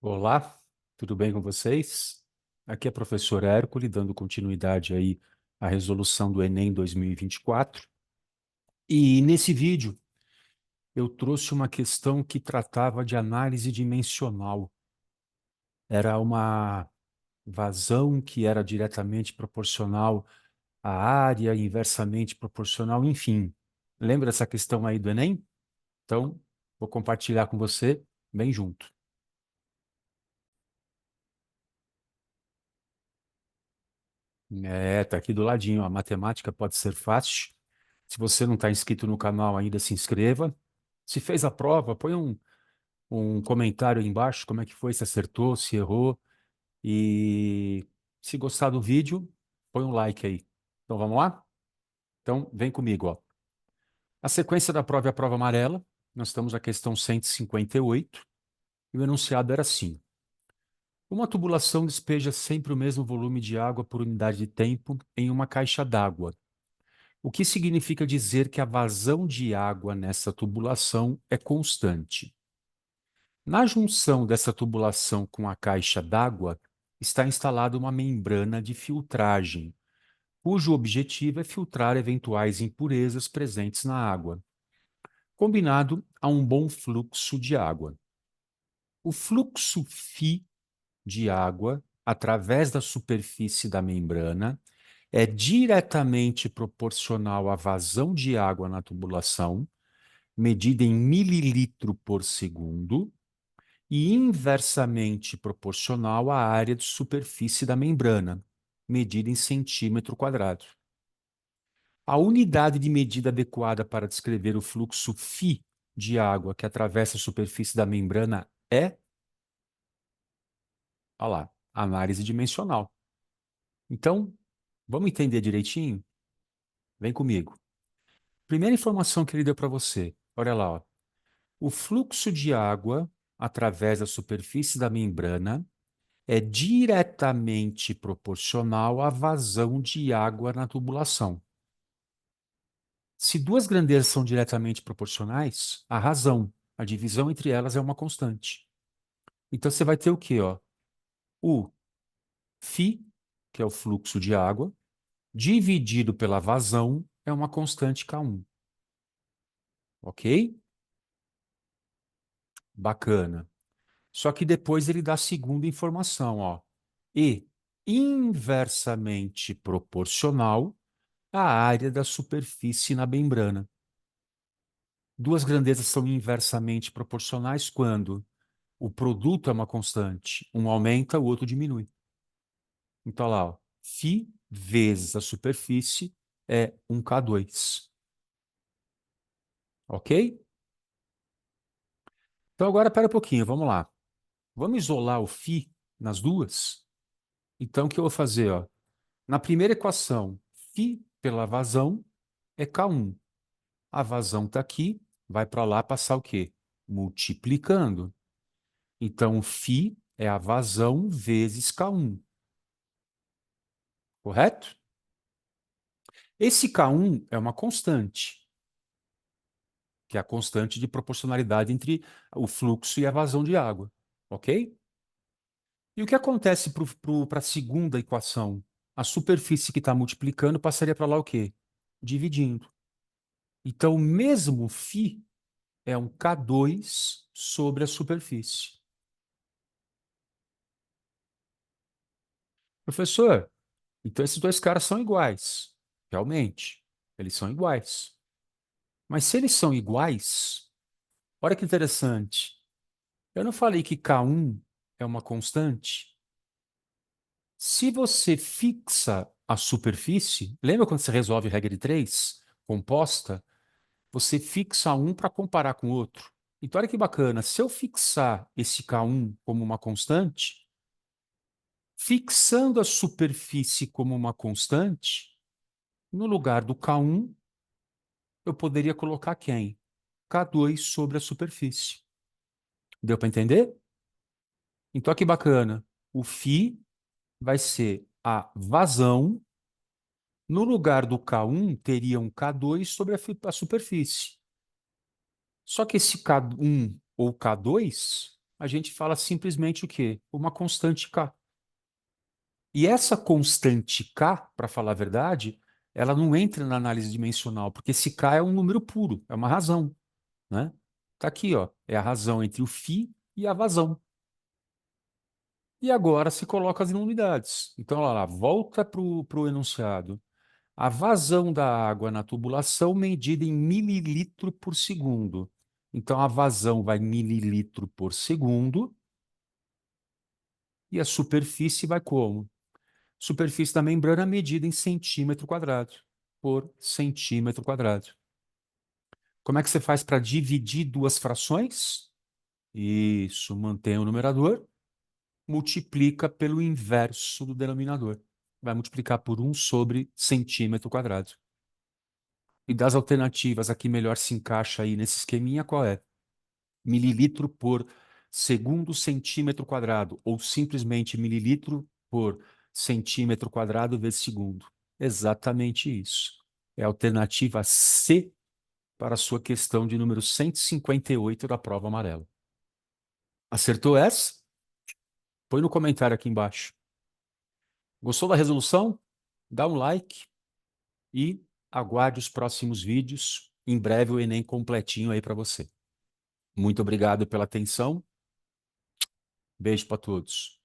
Olá, tudo bem com vocês? Aqui é o professor Hércules, dando continuidade aí à resolução do Enem 2024. E nesse vídeo eu trouxe uma questão que tratava de análise dimensional. Era uma vazão que era diretamente proporcional à área, inversamente proporcional, enfim. Lembra essa questão aí do Enem? Então, vou compartilhar com você bem junto. Tá aqui do ladinho. A matemática pode ser fácil. Se você não está inscrito no canal ainda, se inscreva. Se fez a prova, põe um comentário aí embaixo, como é que foi, se acertou, se errou. E se gostar do vídeo, põe um like aí. Então vamos lá? Então vem comigo, ó. A sequência da prova é a prova amarela. Nós estamos na questão 158. E o enunciado era assim: uma tubulação despeja sempre o mesmo volume de água por unidade de tempo em uma caixa d'água. O que significa dizer que a vazão de água nessa tubulação é constante. Na junção dessa tubulação com a caixa d'água, está instalada uma membrana de filtragem, cujo objetivo é filtrar eventuais impurezas presentes na água, combinado a um bom fluxo de água. O fluxo φ de água através da superfície da membrana é diretamente proporcional à vazão de água na tubulação, medida em mililitro por segundo, e inversamente proporcional à área de superfície da membrana, medida em centímetro quadrado. A unidade de medida adequada para descrever o fluxo φ de água que atravessa a superfície da membrana é, olha lá, análise dimensional. Então, vamos entender direitinho? Vem comigo. Primeira informação que ele deu para você, olha lá, ó. O fluxo de água através da superfície da membrana é diretamente proporcional à vazão de água na tubulação. Se duas grandezas são diretamente proporcionais, a razão, a divisão entre elas é uma constante. Então você vai ter o quê, ó? O φ, que é o fluxo de água, dividido pela vazão é uma constante K1. Ok? Bacana. Só que depois ele dá a segunda informação, ó. E inversamente proporcional à área da superfície na membrana. Duas grandezas são inversamente proporcionais quando o produto é uma constante. Um aumenta, o outro diminui. Então, lá, ó, φ vezes a superfície é 1K2. Ok? Então, agora, espera um pouquinho, vamos lá. Vamos isolar o φ nas duas? Então, o que eu vou fazer? Ó? Na primeira equação, φ pela vazão é K1. A vazão está aqui, vai para lá passar o quê? Multiplicando. Então, φ é a vazão vezes K1, correto? Esse K1 é uma constante, que é a constante de proporcionalidade entre o fluxo e a vazão de água, ok? E o que acontece para a segunda equação? A superfície que está multiplicando passaria para lá o quê? Dividindo. Então, o mesmo φ é um K2 sobre a superfície. Professor, então esses dois caras são iguais. Realmente, eles são iguais. Mas se eles são iguais, olha que interessante. Eu não falei que K1 é uma constante? Se você fixa a superfície, lembra quando você resolve regra de 3 composta? Você fixa um para comparar com o outro. Então, olha que bacana. Se eu fixar esse K1 como uma constante, fixando a superfície como uma constante, no lugar do K1, eu poderia colocar quem? K2 sobre a superfície. Deu para entender? Então, olha que bacana. O φ vai ser a vazão. No lugar do K1, teria um K2 sobre a superfície. Só que esse K1 ou K2 a gente fala simplesmente o quê? Uma constante K. E essa constante K, para falar a verdade, ela não entra na análise dimensional, porque esse K é um número puro, é uma razão, né? Tá aqui, ó, é a razão entre o φ e a vazão. E agora se coloca as unidades. Então, olha lá, volta para o enunciado. A vazão da água na tubulação medida em mililitro por segundo. Então, a vazão vai mililitro por segundo e a superfície vai como? Superfície da membrana medida em centímetro quadrado por centímetro quadrado. Como é que você faz para dividir duas frações? Isso, mantém o numerador, multiplica pelo inverso do denominador. Vai multiplicar por 1/centímetro quadrado. E das alternativas, a que melhor se encaixa aí nesse esqueminha, qual é? Mililitro por segundo centímetro quadrado, ou simplesmente mililitro por centímetro quadrado vezes segundo. Exatamente isso. É a alternativa C para a sua questão de número 158 da prova amarela. Acertou essa? Põe no comentário aqui embaixo. Gostou da resolução? Dá um like e aguarde os próximos vídeos. Em breve o Enem completinho aí para você. Muito obrigado pela atenção. Beijo para todos.